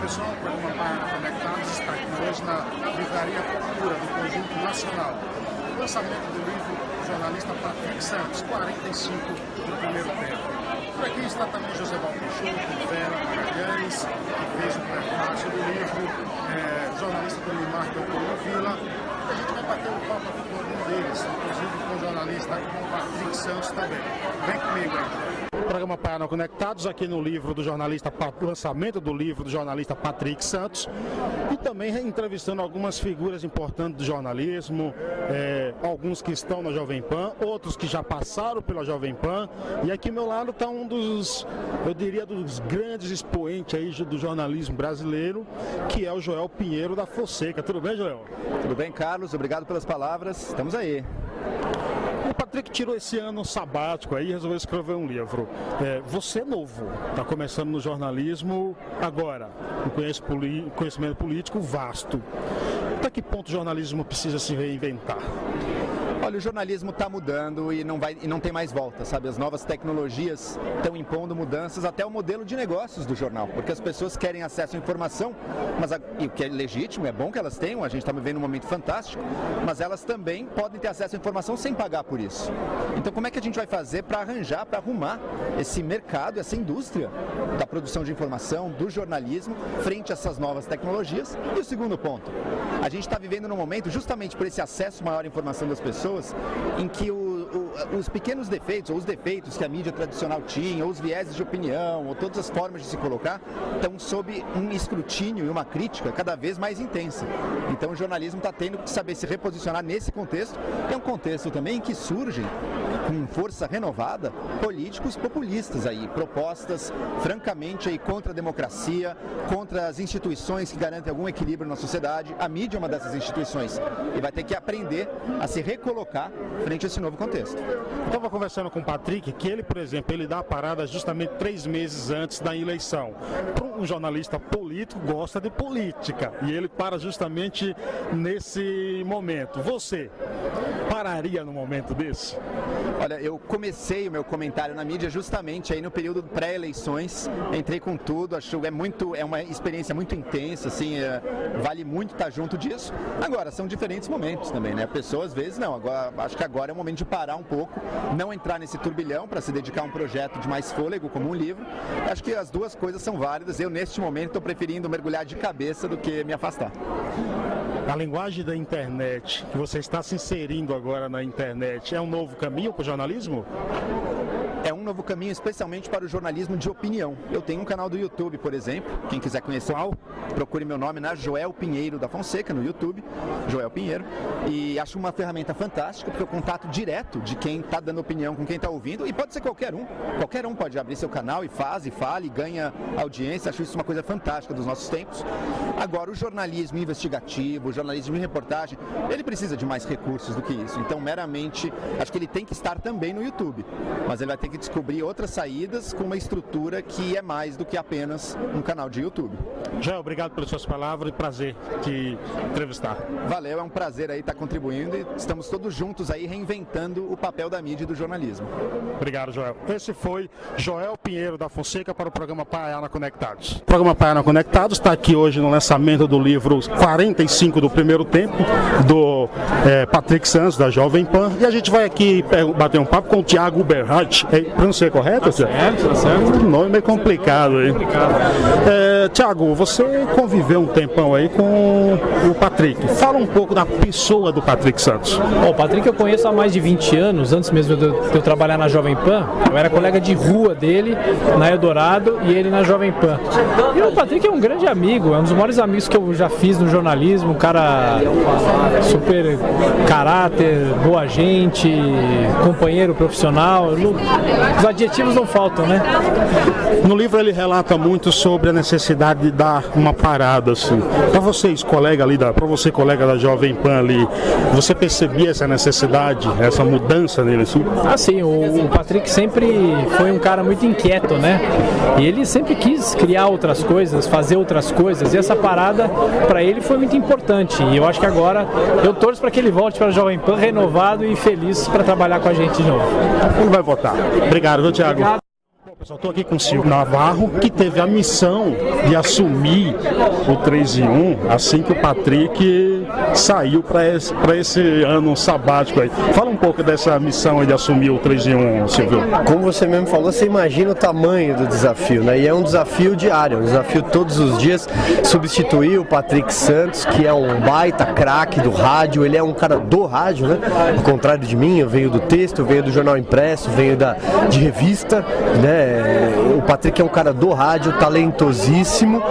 pessoal, o programa Página Conectados está aqui hoje na Livraria Cultura do Conjunto Nacional. O lançamento do livro do jornalista Patrick Santos, 45 do primeiro tempo. Por aqui está também José Valpeixoto, Vera Magalhães, que fez o prefácio do livro, jornalista do Limar Doutor Vila. A gente vai bater um papo com algum deles, inclusive com o jornalista Patrick Santos também. Vem comigo aí. O programa Página Conectados aqui no livro do jornalista, lançamento do livro do jornalista Patrick Santos, e também entrevistando algumas figuras importantes do jornalismo, alguns que estão na Jovem Pan, outros que já passaram pela Jovem Pan, e aqui ao meu lado está um dos, eu diria, dos grandes expoentes aí do jornalismo brasileiro, que é o Joel Pinheiro da Fonseca. Tudo bem, Joel? Tudo bem, Carlos? Obrigado pelas palavras. Estamos aí. O Patrick tirou esse ano sabático aí e resolveu escrever um livro. Você é novo, está começando no jornalismo agora, um conhecimento político vasto. Até que ponto o jornalismo precisa se reinventar? Olha, o jornalismo está mudando e não tem mais volta, sabe? As novas tecnologias estão impondo mudanças até o modelo de negócios do jornal, porque as pessoas querem acesso à informação, e o que é legítimo, é bom que elas tenham, a gente está vivendo um momento fantástico, mas elas também podem ter acesso à informação sem pagar por isso. Então como é que a gente vai fazer para arrumar esse mercado, essa indústria da produção de informação, do jornalismo, frente a essas novas tecnologias? E o segundo ponto, a gente está vivendo num momento, justamente por esse acesso maior à informação das pessoas, em que os pequenos defeitos, ou os defeitos que a mídia tradicional tinha, ou os vieses de opinião, ou todas as formas de se colocar, estão sob um escrutínio e uma crítica cada vez mais intensa. Então o jornalismo está tendo que saber se reposicionar nesse contexto, que é um contexto também em que surgem, com força renovada, políticos populistas aí, propostas francamente aí contra a democracia, contra as instituições que garantem algum equilíbrio na sociedade. A mídia é uma dessas instituições e vai ter que aprender a se recolocar frente a esse novo contexto. Eu estava conversando com o Patrick que ele, por exemplo, ele dá a parada justamente 3 meses antes da eleição. Um jornalista político gosta de política e ele para justamente nesse momento. Você pararia no momento desse? Olha, eu comecei o meu comentário na mídia justamente aí no período pré-eleições, entrei com tudo, acho que é uma experiência muito intensa, assim, vale muito estar junto disso. Agora, são diferentes momentos também, né? A pessoa às vezes não, acho que agora é o momento de parar um pouco, não entrar nesse turbilhão para se dedicar a um projeto de mais fôlego, como um livro. Acho que as duas coisas são válidas, eu neste momento estou preferindo mergulhar de cabeça do que me afastar. A linguagem da internet, que você está se inserindo agora na internet, é um novo caminho para o jornalismo? É um novo caminho, especialmente para o jornalismo de opinião. Eu tenho um canal do YouTube, por exemplo, quem quiser conhecer, procure meu nome na Joel Pinheiro da Fonseca, no YouTube, Joel Pinheiro, e acho uma ferramenta fantástica, porque o contato direto de quem está dando opinião com quem está ouvindo, e pode ser qualquer um pode abrir seu canal e fala e ganha audiência, acho isso uma coisa fantástica dos nossos tempos. Agora, o jornalismo investigativo, o jornalismo de reportagem, ele precisa de mais recursos do que isso, então meramente, acho que ele tem que estar também no YouTube, mas ele vai ter que descobrir outras saídas com uma estrutura que é mais do que apenas um canal de YouTube. Joel, obrigado pelas suas palavras e prazer te entrevistar. Valeu, é um prazer aí estar contribuindo e estamos todos juntos aí reinventando o papel da mídia e do jornalismo. Obrigado, Joel. Esse foi Joel Pinheiro da Fonseca para o programa Página Conectados. O programa Página Conectados está aqui hoje no lançamento do livro 45 do primeiro tempo, do Patrick Santos, da Jovem Pan, e a gente vai aqui bater um papo com o Thiago Berhardt. Pronunciei correto? Certo. Um nome meio complicado aí. Thiago, você conviveu um tempão aí com o Patrick. Fala um pouco da pessoa do Patrick Santos. O Patrick eu conheço há mais de 20 anos, antes mesmo de eu trabalhar na Jovem Pan. Eu era colega de rua dele, na Eldorado, e ele na Jovem Pan. E o Patrick é um grande amigo, é um dos maiores amigos que eu já fiz no jornalismo, um cara super caráter, boa gente, companheiro profissional. Os adjetivos não faltam, né? No livro ele relata muito sobre a necessidade de dar uma parada, assim. Para vocês, colega da Jovem Pan ali, você percebia essa necessidade, essa mudança nele, assim? Sim, o Patrick sempre foi um cara muito inquieto, né? E ele sempre quis criar outras coisas, fazer outras coisas, e essa parada para ele foi muito importante. E eu acho que agora eu torço para que ele volte para a Jovem Pan renovado e feliz para trabalhar com a gente de novo. Ele vai votar. Obrigado, viu, Thiago? Obrigado. Pessoal, estou aqui com o Silvio Navarro, que teve a missão de assumir o 3 em 1 assim que o Patrick saiu para esse ano sabático aí. Fala um pouco dessa missão aí de assumir o 3 em 1, Silvio. Como você mesmo falou, você imagina o tamanho do desafio, né? E é um desafio diário, um desafio todos os dias, substituir o Patrick Santos, que é um baita craque do rádio, ele é um cara do rádio, né? Ao contrário de mim, eu venho do texto, eu venho do jornal impresso, venho de revista, né? O Patrick é um cara do rádio, talentosíssimo,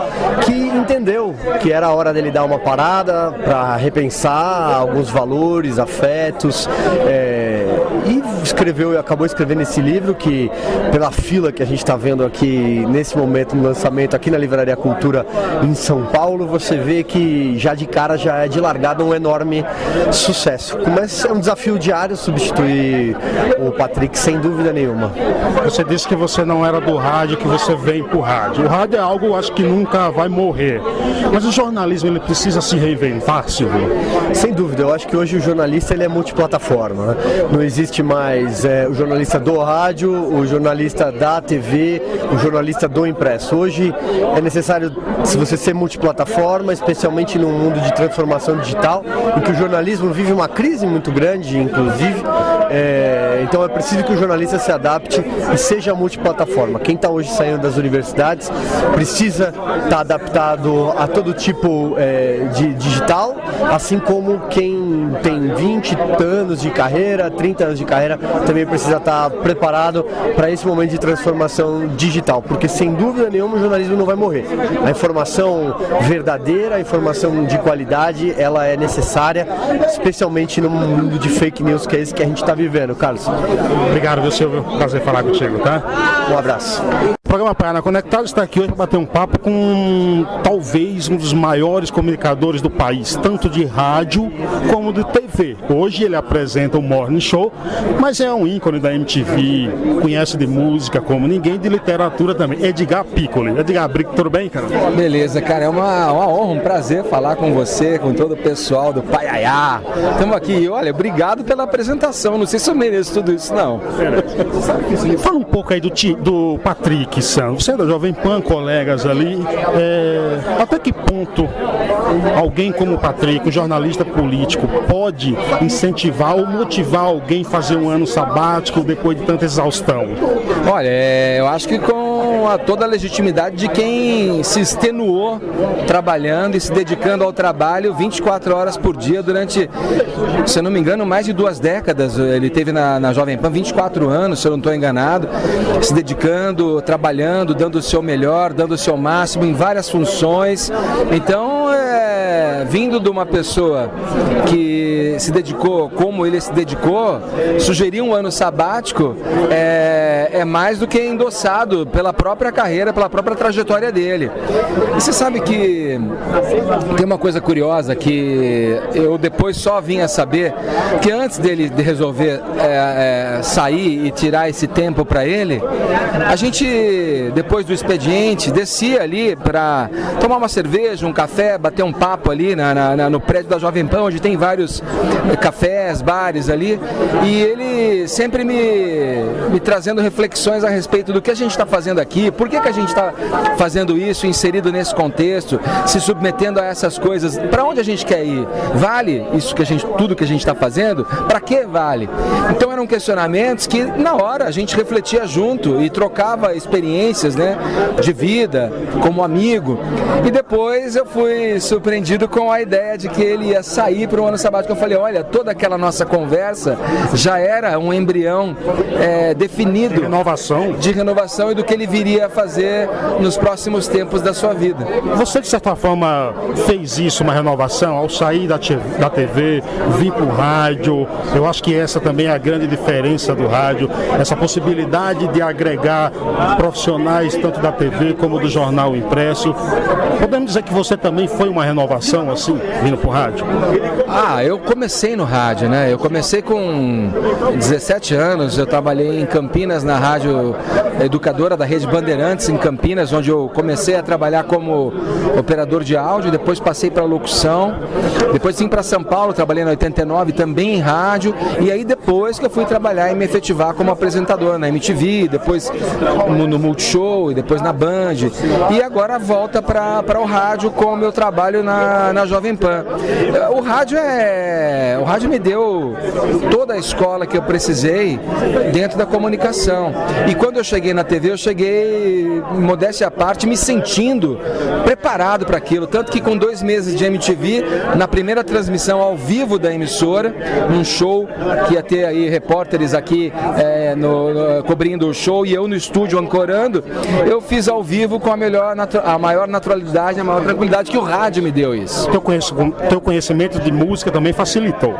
que entendeu que era a hora dele dar uma parada para repensar alguns valores, afetos, e acabou escrevendo esse livro que, pela fila que a gente está vendo aqui nesse momento no lançamento aqui na Livraria Cultura em São Paulo, você vê que já de cara já é de largada um enorme sucesso. Mas é um desafio diário substituir o Patrick, sem dúvida nenhuma. Você disse que você não era do rádio, que você vem pro rádio. O rádio é algo, acho que nunca vai morrer. Mas o jornalismo, ele precisa se reinventar, Silvio? Sem dúvida, eu acho que hoje o jornalista ele é multiplataforma, né? Não existe mais o jornalista do rádio, o jornalista da TV, o jornalista do impresso. Hoje é necessário, se você ser multiplataforma, especialmente num mundo de transformação digital, em que o jornalismo vive uma crise muito grande, inclusive, então é preciso que o jornalista se adapte e seja multiplataforma. Quem está hoje saindo das universidades precisa estar adaptado a todo tipo de digital, assim como quem tem 20 anos de carreira, 30 anos de carreira, também precisa estar preparado para esse momento de transformação digital, porque sem dúvida nenhuma o jornalismo não vai morrer. A informação verdadeira, a informação de qualidade, ela é necessária, especialmente no mundo de fake news que é esse que a gente está vivendo, Carlos. Obrigado, viu, Silvio? Prazer falar contigo, tá? Um abraço. O programa Paraná Conectado está aqui hoje para bater um papo com talvez um dos maiores comunicadores do país, tanto de rádio como de TV. Hoje ele apresenta o Morning Show, mas é um ícone da MTV, conhece de música como ninguém, de literatura também. Edgar Piccoli. Edgar Brito, tudo bem, cara? Beleza, cara, é uma honra, um prazer falar com você, com todo o pessoal do Paiaiá. Estamos aqui, olha, obrigado pela apresentação, não sei se eu mereço tudo isso, não. Fala um pouco aí do Patrick Santos, você é da Jovem Pan, colegas ali, até que ponto alguém como o Patrick, um jornalista político, pode incentivar ou motivar alguém a fazer um ano sabático depois de tanta exaustão? Olha, eu acho que com toda a legitimidade de quem se extenuou trabalhando e se dedicando ao trabalho 24 horas por dia durante, se eu não me engano, mais de 2 décadas. Ele teve na Jovem Pan 24 anos, se eu não estou enganado, se dedicando, trabalhando, dando o seu melhor, dando o seu máximo em várias funções. Então, vindo de uma pessoa que se dedicou como ele se dedicou, sugerir um ano sabático é mais do que endossado pela própria carreira, pela própria trajetória dele. E você sabe que tem uma coisa curiosa que eu depois só vim a saber, que antes dele de resolver sair e tirar esse tempo para ele, a gente, depois do expediente, descia ali para tomar uma cerveja, um café, bater um papo ali no prédio da Jovem Pan, onde tem vários cafés, bares ali, e ele sempre me trazendo reflexões a respeito do que a gente está fazendo aqui, por que a gente está fazendo isso, inserido nesse contexto, se submetendo a essas coisas, para onde a gente quer ir? Vale isso tudo que a gente está fazendo? Para que vale? Então eram questionamentos que na hora a gente refletia junto e trocava experiências, né, de vida, como amigo, e depois eu fui surpreendido com a ideia de que ele ia sair para um ano sabático. Eu falei, olha, toda aquela nossa conversa já era um embrião definido de renovação e do que ele viria a fazer nos próximos tempos da sua vida. Você, de certa forma, fez isso, uma renovação, ao sair da TV, vir para o rádio. Eu acho que essa também é a grande diferença do rádio, essa possibilidade de agregar profissionais tanto da TV como do jornal impresso. Podemos dizer que você também foi uma renovação? transição assim, vindo pro rádio? Eu comecei no rádio, né? Eu comecei com 17 anos, eu trabalhei em Campinas na rádio educadora da Rede Bandeirantes em Campinas, onde eu comecei a trabalhar como operador de áudio, depois passei para locução, depois vim para São Paulo, trabalhei na 89 também em rádio, e aí depois que eu fui trabalhar e me efetivar como apresentador na MTV, depois no Multishow e depois na Band, e agora volta para o rádio com o meu trabalho na Jovem Pan. O rádio me deu toda a escola que eu precisei dentro da comunicação. E quando eu cheguei na TV, eu cheguei, modéstia à parte, me sentindo preparado para aquilo. Tanto que com 2 meses de MTV, na primeira transmissão ao vivo da emissora, num show que ia ter aí repórteres aqui cobrindo o show e eu no estúdio ancorando, eu fiz ao vivo com a maior naturalidade, a maior tranquilidade que o rádio me deu isso. Teu conhecimento de música também facilitou?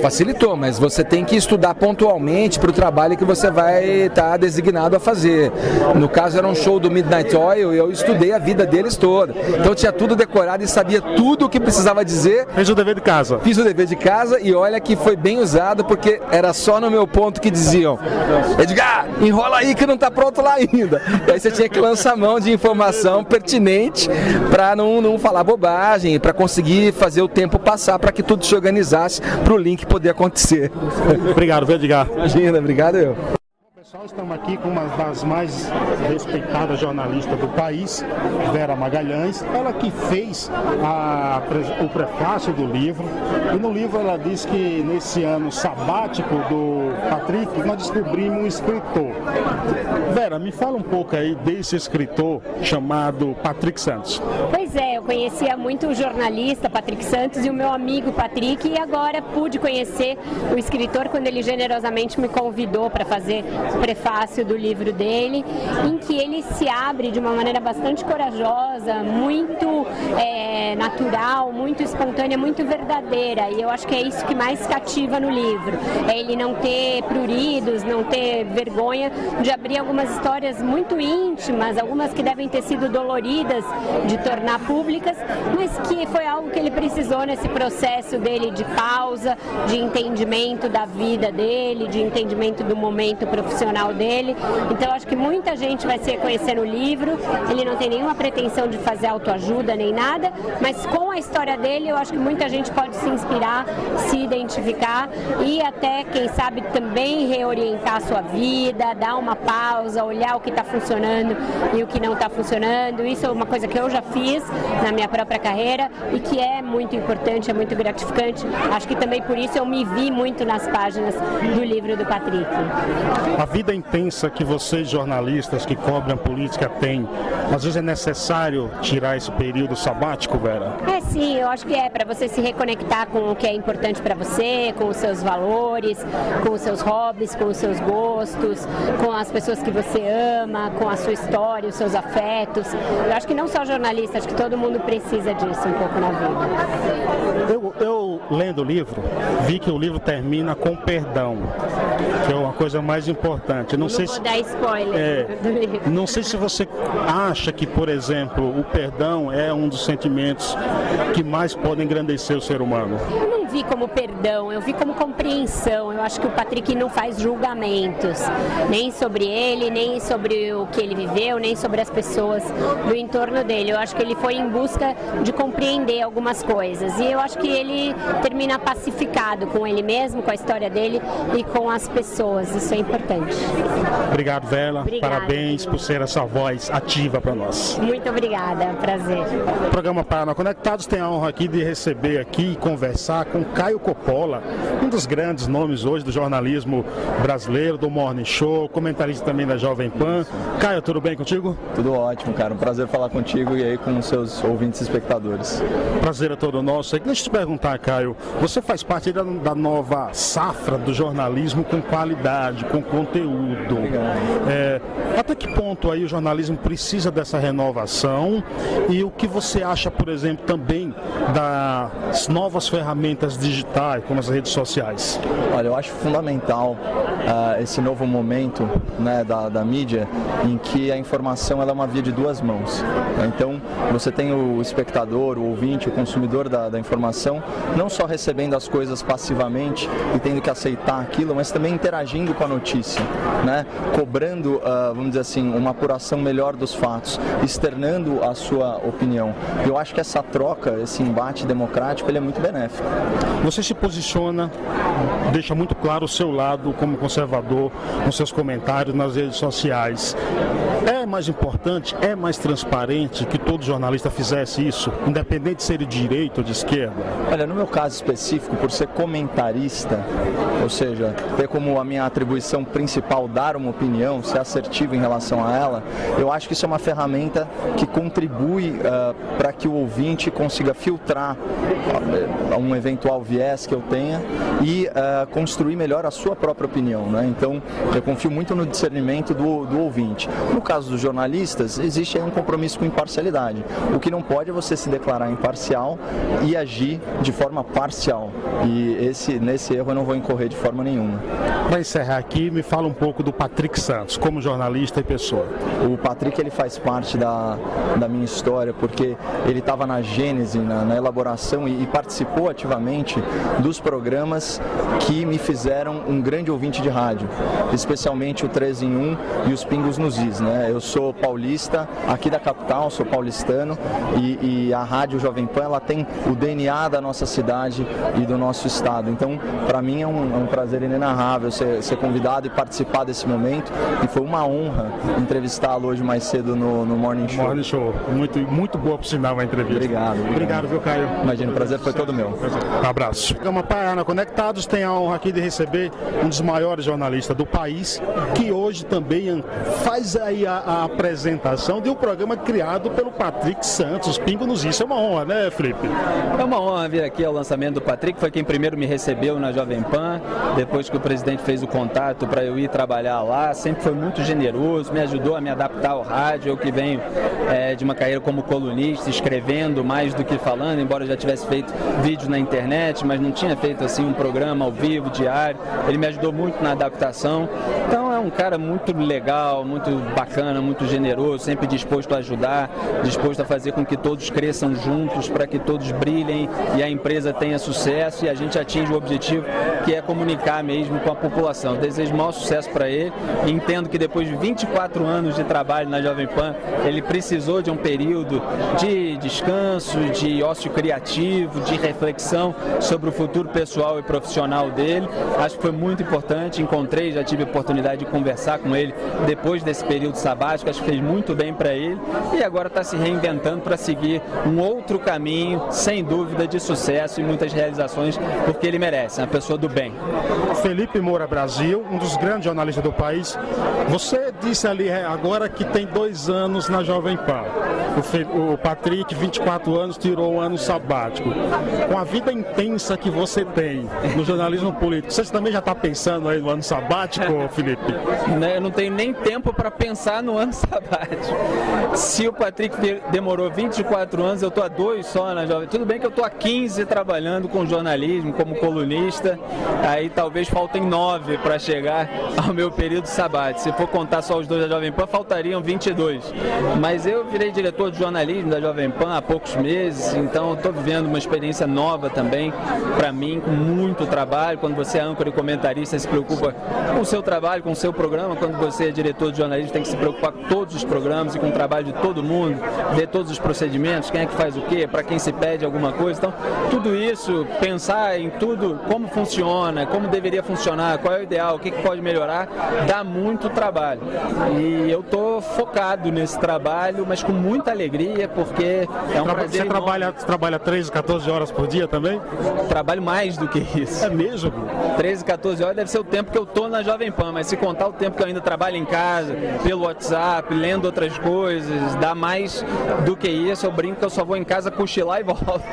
Facilitou, mas você tem que estudar pontualmente para o trabalho que você vai estar designado a fazer. No caso era um show do Midnight Oil e eu estudei a vida deles toda. Então eu tinha tudo decorado e sabia tudo o que precisava dizer. Fez o dever de casa? Fiz o dever de casa e olha que foi bem usado porque era só no meu ponto que diziam: Edgar, enrola aí que não está pronto lá ainda. E aí você tinha que lançar a mão de informação pertinente para não falar bobagem, para conseguir fazer o tempo passar para que tudo se organizasse para o link poder acontecer. Obrigado, Edgar. Imagina, obrigado eu. Pessoal, estamos aqui com uma das mais respeitadas jornalistas do país, Vera Magalhães, ela que fez o prefácio do livro, e no livro ela diz que nesse ano sabático do Patrick, nós descobrimos um escritor. Vera, me fala um pouco aí desse escritor chamado Patrick Santos. Pois é, eu conhecia muito o jornalista Patrick Santos e o meu amigo Patrick, e agora pude conhecer o escritor quando ele generosamente me convidou para fazer o prefácio do livro dele, em que ele se abre de uma maneira bastante corajosa, muito natural, muito espontânea, muito verdadeira, e eu acho que é isso que mais cativa no livro, é ele não ter pruridos, não ter vergonha de abrir algumas histórias muito íntimas, algumas que devem ter sido doloridas de tornar públicas, mas que foi algo que ele precisou nesse processo dele de pausa, de entendimento da vida dele, de entendimento do momento profissional dele. Então acho que muita gente vai se reconhecer no livro. Ele não tem nenhuma pretensão de fazer autoajuda nem nada, mas com a história dele eu acho que muita gente pode se inspirar, se identificar e até, quem sabe, também reorientar a sua vida, dar uma pausa, olhar o que está funcionando e o que não está funcionando. Isso é uma coisa que eu já fiz na minha própria carreira e que é muito importante, é muito gratificante. Acho que também por isso eu me vi muito nas páginas do livro do Patrick. A vida intensa que vocês, jornalistas que cobrem a política, têm, às vezes é necessário tirar esse período sabático, Vera? Sim, eu acho que é para você se reconectar com o que é importante para você, com os seus valores, com os seus hobbies, com os seus gostos, com as pessoas que você ama, com a sua história, os seus afetos. Eu acho que não só jornalista, acho que todo mundo precisa disso um pouco na vida. Eu lendo o livro, vi que o livro termina com perdão, que é uma coisa mais importante. Não sei vou dar spoiler do livro. Não sei se você acha que, por exemplo, o perdão é um dos sentimentos que mais podem engrandecer o ser humano. Eu não vi como perdão, eu vi como compreensão. Eu acho que o Patrick não faz julgamentos, nem sobre ele, nem sobre o que ele viveu, nem sobre as pessoas do entorno dele. Eu acho que ele foi em busca de compreender algumas coisas. E eu acho que ele termina pacificado com ele mesmo, com a história dele e com as pessoas. Isso é importante. Obrigado, Vera. Obrigada. Parabéns por ser essa voz ativa para nós. Muito obrigada, prazer. O programa Paraná Conectados tem a honra aqui de receber aqui e conversar com Caio Coppola, um dos grandes nomes hoje do jornalismo brasileiro, do Morning Show, comentarista também da Jovem Pan. Caio, tudo bem contigo? Tudo ótimo, cara. Um prazer falar contigo e aí com os seus ouvintes e espectadores. Prazer é todo nosso. Deixa eu te perguntar, Caio, você faz parte da nova safra do jornalismo com qualidade, com conteúdo. conteúdo. Até que ponto aí o jornalismo precisa dessa renovação e o que você acha, por exemplo, também das novas ferramentas digitais, como as redes sociais? Olha, eu acho fundamental esse novo momento, né, da mídia, em que a informação ela é uma via de duas mãos. Então, você tem o espectador, o ouvinte, o consumidor da informação, não só recebendo as coisas passivamente e tendo que aceitar aquilo, mas também interagindo com a notícia, né, cobrando, vamos dizer assim, uma apuração melhor dos fatos, externando a sua opinião. Eu acho que essa troca, esse embate democrático, ele é muito benéfico. Você se posiciona, deixa muito claro o seu lado como conservador nos seus comentários nas redes sociais. É mais importante, é mais transparente que todo jornalista fizesse isso, independente de ser de direita ou de esquerda? Olha, no meu caso específico, por ser comentarista, ou seja, ter como a minha atribuição principal dar uma opinião, ser assertivo em relação a ela, eu acho que isso é uma ferramenta que contribui para que o ouvinte consiga filtrar um eventual viés que eu tenha e construir melhor a sua própria opinião, né? Então, eu confio muito no discernimento do ouvinte. No caso dos jornalistas, existe aí um compromisso com imparcialidade. O que não pode é você se declarar imparcial e agir de forma parcial. E nesse erro eu não vou incorrer de forma nenhuma. Para encerrar aqui, me fala um pouco do Patrick Santos, como jornalista e pessoa. O Patrick, ele faz parte da minha história, porque ele estava na gênese, na elaboração e participou ativamente dos programas que me fizeram um grande ouvinte de rádio, especialmente o 3 em 1 e os Pingos nos Is, né? Eu sou paulista, aqui da capital, sou paulistano e a Rádio Jovem Pan, ela tem o DNA da nossa cidade e do nosso estado. Então, para mim é um prazer inenarrável ser convidado e participar desse momento, e foi uma honra entrevistá-lo hoje mais cedo no Morning Show. Morning Show, muito boa por sinal a entrevista. Obrigado, viu, Caio? Imagina, o prazer foi todo meu. Um abraço. Gama Paiana Conectados tem a honra aqui de receber um dos maiores jornalistas do país, que hoje também faz aí a apresentação de um programa criado pelo Patrick Santos, Pingo nos Is. É uma honra, né, Felipe? É uma honra vir aqui ao lançamento do Patrick, foi quem primeiro me recebeu na Jovem Pan, depois que o presidente fez o contato para eu ir trabalhar lá, sempre foi muito generoso, me ajudou a me adaptar ao rádio, eu que venho de uma carreira como colunista, escrevendo mais do que falando, embora eu já tivesse feito vídeo na internet, mas não tinha feito assim um programa ao vivo, diário, ele me ajudou muito na adaptação, então é um cara muito legal, muito bacana, muito generoso, sempre disposto a ajudar, disposto a fazer com que todos cresçam juntos, para que todos brilhem e a empresa tenha sucesso e a gente atinja o objetivo que é comunicar mesmo com a população. Eu desejo o maior sucesso para ele e entendo que depois de 24 anos de trabalho na Jovem Pan, ele precisou de um período de descanso, de ócio criativo, de reflexão sobre o futuro pessoal e profissional dele. Acho que foi muito importante, já tive a oportunidade de conversar com ele depois desse período sabático, acho que fez muito bem para ele e agora está se reinventando para seguir um outro caminho, sem dúvida, de sucesso e muitas realizações, porque ele merece, é uma pessoa do bem. Felipe Moura Brasil, um dos grandes jornalistas do país. Você disse ali agora que tem 2 anos na Jovem Pan. O Patrick, 24 anos, tirou um ano sabático. Com a vida intensa que você tem no jornalismo político, você também já está pensando aí no ano sabático, Felipe? Eu não tenho nem tempo para pensar no ano sabático. Se o Patrick demorou 24 anos, eu estou há 2 só na Jovem. Tudo bem que eu estou há 15 trabalhando com jornalismo, como colunista, aí talvez faltem 9 para chegar ao meu período sabático. Se for contar só os 2 da Jovem Pan, faltariam 22. Mas eu virei diretor de jornalismo da Jovem Pan há poucos meses, então estou vivendo uma experiência nova também para mim, com muito trabalho. Quando você é âncora e comentarista, se preocupa com o seu trabalho, com o seu programa. Quando você é diretor de jornalismo, tem que se preocupar com todos os programas e com o trabalho de todo mundo, ver todos os procedimentos, quem é que faz o quê, para quem se pede alguma coisa. Então, tudo isso, pensar em tudo, como funciona, como deveria funcionar, qual é o ideal, o que pode melhorar, dá muito trabalho. e eu tô focado nesse trabalho, mas com muita alegria, porque é um prazer. Você trabalha 13, 14 horas por dia também? Trabalho mais do que isso. É mesmo? 13, 14 horas deve ser o tempo que eu tô na Jovem Pan, mas se contar o tempo que eu ainda trabalho em casa, pelo WhatsApp, lendo outras coisas, dá mais do que isso. Eu brinco que eu só vou em casa cochilar e volto.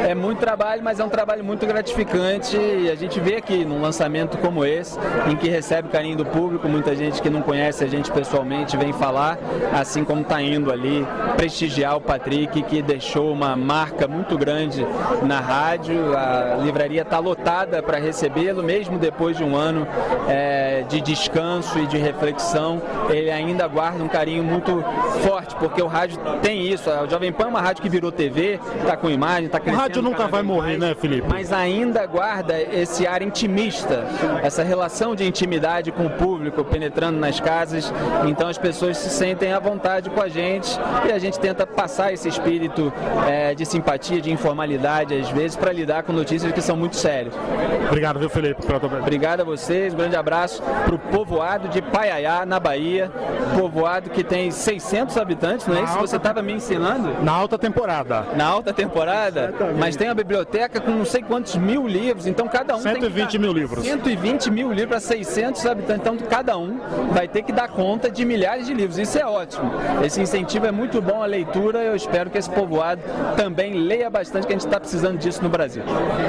É muito trabalho, mas é um trabalho muito gratificante, e a gente vê aqui num lançamento como esse, em que recebe o carinho do público, muita gente que não conhece a gente pessoalmente vem falar, assim como está indo ali prestigiar o Patrick, que deixou uma marca muito grande na rádio. A livraria está lotada para recebê-lo, mesmo depois de um ano de descanso e de reflexão, ele ainda guarda um carinho muito forte, porque o rádio tem isso. A Jovem Pan é uma rádio que virou TV, está com imagem, está crescendo. O rádio nunca vai morrer, né, Felipe? Mas ainda guarda esse ar intimista, essa relação de intimidade com o público, penetrando nas casas. Então as pessoas se sentem à vontade com a gente, e a gente tenta passar esse espírito de simpatia, de informalidade, às vezes, para lidar com notícias que são muito sérias. Obrigado, viu, Felipe? Obrigado a vocês, um grande abraço para o povoado de Paiaiá, na Bahia, povoado que tem 600 habitantes, não é isso? Você estava me ensinando? Na alta temporada. Na alta temporada? Exatamente. Mas tem uma biblioteca com não sei quantos mil livros, então cada um 120 mil livros. 120 mil livros para 600 habitantes, então cada um vai ter que dar conta de milhares de livros. Isso é ótimo. Esse incentivo é muito bom à leitura, eu espero que esse povoado também leia bastante, que a gente está precisando disso no Brasil.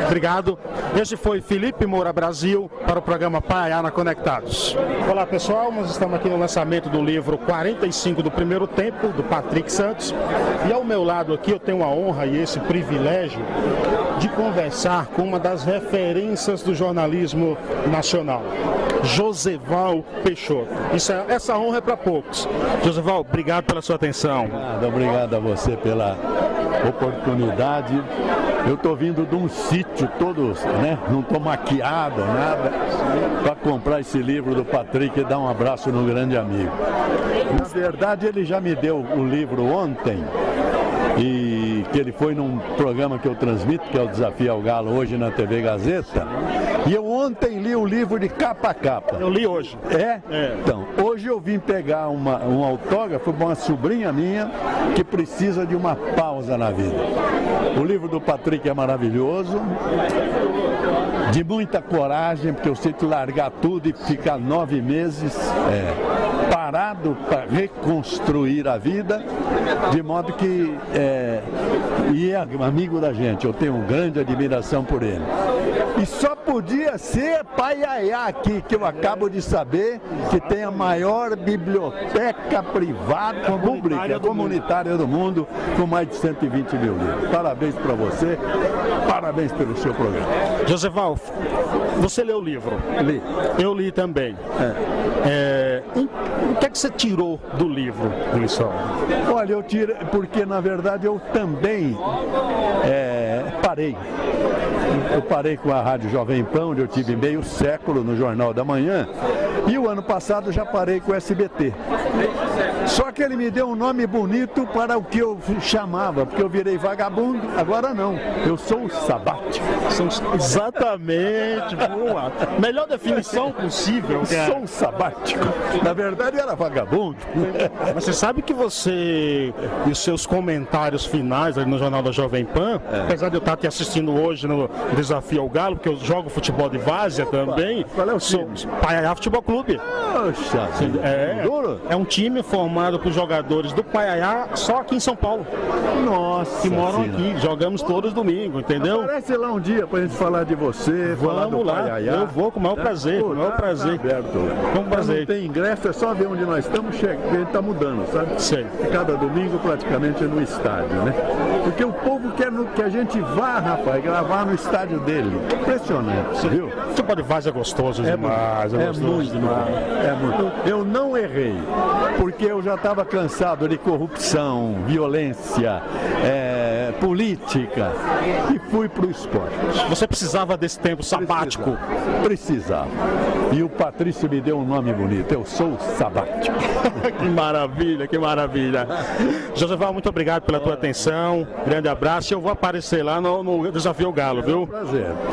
Obrigado. Esse foi Felipe Moura Brasil para o programa Paiaiá na Conectados. Olá, pessoal, nós estamos aqui no lançamento do livro 45 do Primeiro Tempo, do Patrick Santos, e ao meu lado aqui eu tenho a honra e esse privilégio de conversar com uma das referências do jornalismo nacional, Joseval Peixoto. Essa honra é para poucos. Joseval, obrigado pela sua atenção. Obrigado a você pela oportunidade. Eu estou vindo de um sítio todo, né? Não estou maquiado, nada, para comprar esse livro do Patrick e dar um abraço no grande amigo. Na verdade, ele já me deu o livro ontem, e que ele foi num programa que eu transmito, que é o Desafio ao Galo, hoje na TV Gazeta. E eu ontem li o livro de capa a capa. Eu li hoje. É? Então, hoje eu vim pegar um autógrafo para uma sobrinha minha que precisa de uma pausa na vida. O livro do Patrick é maravilhoso, de muita coragem, porque eu sei que largar tudo e ficar 9 meses parado para reconstruir a vida, de modo que e é amigo da gente, eu tenho grande admiração por ele. E só podia ser Paiaiá aqui, que eu acabo de saber que tem a maior biblioteca privada pública comunitária do mundo, com mais de 120 mil livros. Parabéns para você, parabéns pelo seu programa. Joseval, você leu o livro? Li. Eu li também. O que é que você tirou do livro, Wilson? Olha, eu tirei, porque na verdade eu também parei. Eu parei com a Rádio Jovem Pan, onde eu tive meio século no Jornal da Manhã, e o ano passado já parei com o SBT. Só que ele me deu um nome bonito para o que eu chamava, porque eu virei vagabundo, agora não, eu sou o sabático. Exatamente, boa. Melhor definição possível. Sou o sabático. Na verdade era vagabundo. Mas você sabe que você e os seus comentários finais ali no Jornal da Jovem Pan, apesar de eu estar aqui assistindo hoje no Desafio ao Galo, porque eu jogo futebol de várzea também. Qual é o time? Paiaiá Futebol Clube. Poxa, é um time formado por jogadores do Paiaiá, só aqui em São Paulo. Nossa, que moram aqui, jogamos todos domingo, entendeu? Aparece lá um dia pra gente falar de você, falar do Paiaiá. Eu vou com o maior prazer, com o maior prazer. Com prazer. Não tem ingresso, é só ver onde nós estamos, a gente tá mudando, sabe? Sei. Cada domingo praticamente no estádio, né? Porque o povo quer que a gente vá, rapaz, gravar no estádio dele. Impressionante, viu? Futebol de várzea é gostoso demais. É muito demais. É muito. Eu não errei, porque eu já estava cansado de corrupção, violência, política e fui para o esporte. Você precisava desse tempo sabático? Precisava. E o Patrício me deu um nome bonito, eu sou o Sabático. Que maravilha, que maravilha. Josival, muito obrigado pela tua atenção, grande abraço, eu vou aparecer lá no Desafio Galo, viu?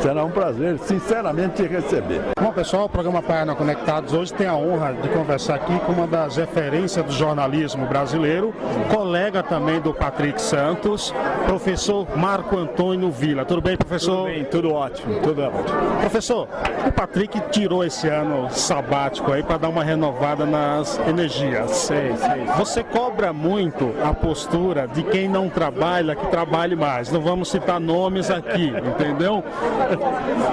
Será um prazer, sinceramente, te receber. Bom, pessoal, o programa Paiana Conectados hoje tem a honra de conversar aqui com uma das referências do jornalismo brasileiro, colega também do Patrick Santos, professor Marco Antônio Villa. Tudo bem, professor? Tudo bem, tudo ótimo, tudo ótimo. Professor, o Patrick tirou esse ano sabático aí para dar uma renovada nas energias. Sei. Você cobra muito a postura de quem não trabalha, que trabalhe mais. Não vamos citar nomes aqui, entendeu?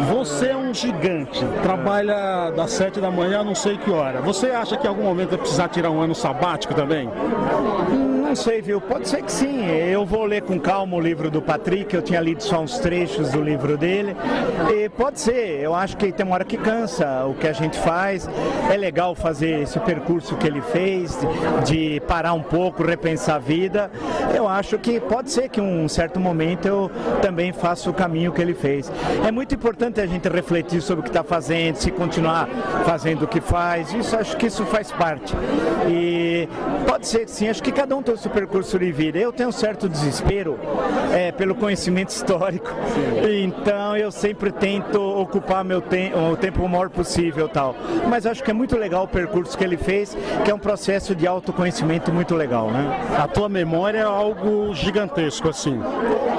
Você é um gigante, trabalha das 7 da manhã a não sei que hora. Você acha que em algum momento vai precisar tirar um ano sabático também? Não sei, viu? Pode ser que sim. Eu vou ler com calma o livro do Patrick, eu tinha lido só uns trechos do livro dele. E pode ser, eu acho que tem uma hora que cansa o que a gente faz. É legal fazer esse percurso que ele fez, de parar um pouco, repensar a vida. Eu acho que pode ser que em um certo momento eu também faça o caminho que ele fez. É muito importante a gente refletir sobre o que está fazendo, se continuar fazendo o que faz. Isso, acho que isso faz parte. E pode ser que sim, acho que cada um tem o seu percurso de vida. Eu tenho um certo desespero pelo conhecimento histórico, então eu sempre tento ocupar o tempo o maior possível, tal. Mas acho que é muito legal o percurso que ele fez, que é um processo de autoconhecimento muito legal, né? A tua memória é algo gigantesco, assim.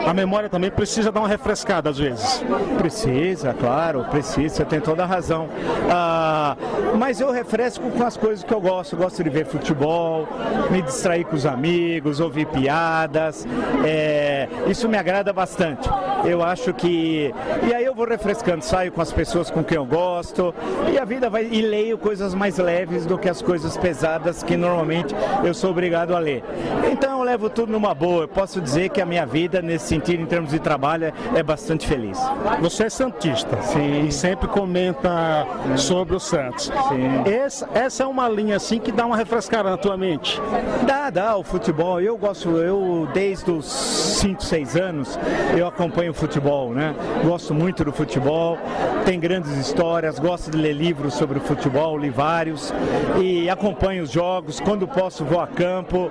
A memória também precisa dar uma refrescada às vezes. Precisa, claro, precisa, você tem toda a razão. Mas eu refresco com as coisas que eu gosto. Eu gosto de ver futebol, me distrair com os amigos, ouvir piadas. Isso me agrada bastante. Eu acho que... E aí eu vou refrescando, saio com as pessoas com quem eu gosto, e a vida vai... E leio coisas mais leves do que as coisas pesadas que normalmente eu sou obrigado a ler. Então eu levo tudo numa boa. Eu posso dizer que a minha vida, nesse sentido, em termos de trabalho, é bastante feliz. Você é santista. Sim. E sempre comenta sobre o Santos. Sim. Essa é uma linha assim que dá uma refrescada na tua mente. Dá, o futebol. Eu desde os 5, 6 anos, eu acompanho o futebol, né? Gosto muito do futebol, tem grandes histórias, gosto de ler livros sobre o futebol, li vários, e acompanho os jogos, quando posso vou a campo,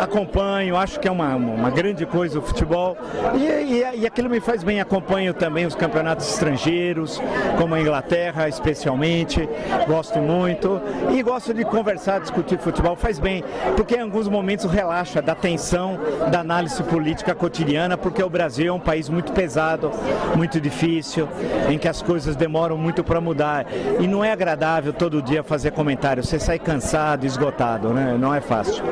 acompanho, acho que é uma grande coisa o futebol, e aquilo me faz bem. Acompanho também os campeonatos estrangeiros, como a Inglaterra especialmente, gosto muito, e gosto de conversar, discutir futebol, faz bem, porque em alguns momentos relaxa da tensão da análise política cotidiana, porque o Brasil é um país muito pesado, muito difícil, em que as coisas demoram muito para mudar, e não é agradável todo dia fazer comentário, você sai cansado, esgotado, né? Não é fácil.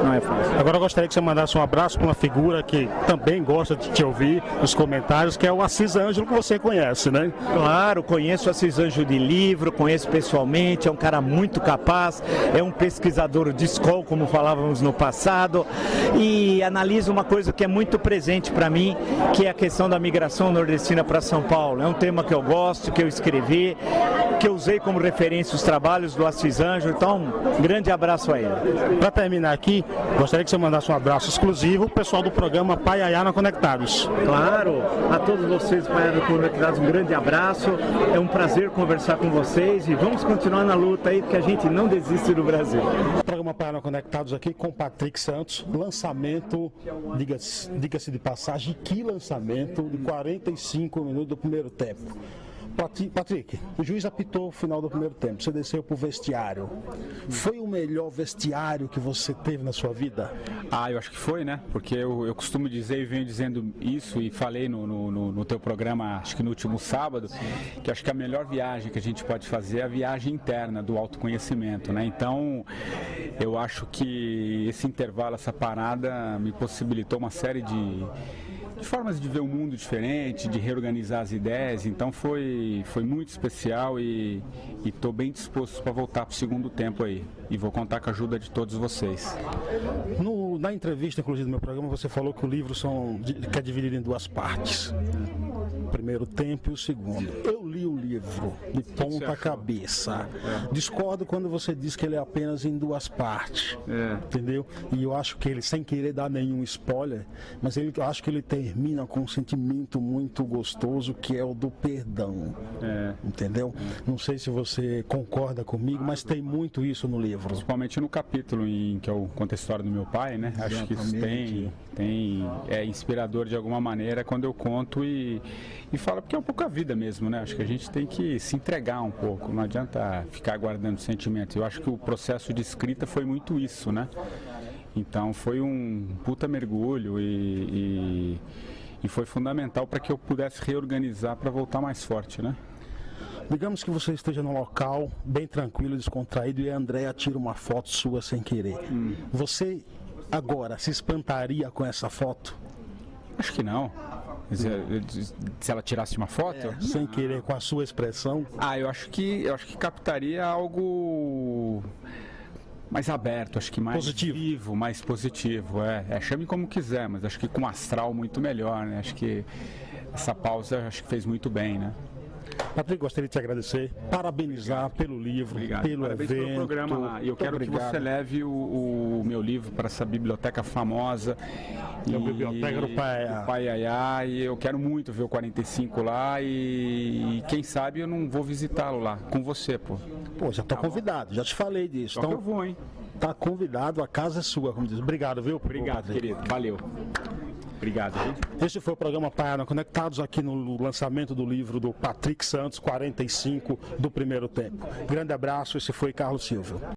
Agora eu gostaria que você mandasse um abraço para uma figura que também gosta de te ouvir nos comentários, que é o Assis Ângelo, que você conhece, né? Claro, conheço o Assis Ângelo de livro, conheço pessoalmente, é um cara muito capaz, é um pesquisador de escola, como falávamos no passado, e analisa uma coisa que é muito presente para mim, que é a questão da migração nordestina para São Paulo. É um tema que eu gosto, que eu escrevi, que eu usei como referência os trabalhos do Assis Ângelo, então um grande abraço a ele. Para terminar aqui, gostaria que você mandasse um abraço exclusivo pro pessoal do programa Paiana Conectados. Claro, a todos vocês Paiana Conectados, um grande abraço, é um prazer conversar com vocês e vamos continuar na luta aí, porque a gente não desiste do Brasil. O programa Paiana Conectados aqui com Patrick Santos, lançamento, diga-se de passagem, que lançamento de 45 minutos do primeiro tempo. Patrick, o juiz apitou o final do primeiro tempo, você desceu pro vestiário. Foi o melhor vestiário que você teve na sua vida? Eu acho que foi, né? Porque eu costumo dizer e venho dizendo isso e falei no teu programa, acho que no último sábado, que acho que a melhor viagem que a gente pode fazer é a viagem interna do autoconhecimento, né? Então, eu acho que esse intervalo, essa parada me possibilitou uma série de formas de ver o mundo diferente, de reorganizar as ideias, então foi muito especial e estou bem disposto para voltar para o segundo tempo aí, e vou contar com a ajuda de todos vocês. Na entrevista, inclusive, do meu programa, você falou que o livro é dividido em duas partes. primeiro tempo e o segundo. Eu li o livro de ponta a cabeça. Discordo quando você diz que ele é apenas em duas partes, entendeu? E eu acho que ele, sem querer dar nenhum spoiler, mas eu acho que ele termina com um sentimento muito gostoso, que é o do perdão, entendeu? Não sei se você concorda comigo, mas tem muito isso no livro. Principalmente no capítulo em que eu conto a história do meu pai, né? Acho que isso é inspirador de alguma maneira quando eu conto e falo, porque é um pouco a vida mesmo, né? Acho que a gente tem que se entregar um pouco, não adianta ficar guardando sentimentos. Eu acho que o processo de escrita foi muito isso, né? Então foi um puta mergulho e foi fundamental para que eu pudesse reorganizar para voltar mais forte, né? Digamos que você esteja num local bem tranquilo, descontraído, e a Andréa tira uma foto sua sem querer. Você agora se espantaria com essa foto? Acho que não. Se ela tirasse uma foto? Sem querer, com a sua expressão? Eu acho que captaria algo mais aberto, acho que mais positivo. Vivo, mais positivo. Chame como quiser, mas acho que com um astral muito melhor, né? Acho que essa pausa acho que fez muito bem, né? Patrick, gostaria de te agradecer, parabenizar pelo livro, pelo Parabéns evento. Pelo programa. E eu quero que você leve o meu livro para essa biblioteca famosa. A biblioteca do Pai Yaya, e eu quero muito ver o 45 lá e quem sabe eu não vou visitá-lo lá com você, pô. Já tô convidado, já te falei disso. Então eu vou, hein? Tá convidado, a casa é sua, como diz. Obrigado, viu? Obrigado, querido. Valeu. Obrigado. Este foi o programa Paiana Conectados, aqui no lançamento do livro do Patrick Santos, 45 do primeiro tempo. Grande abraço, esse foi Carlos Silva.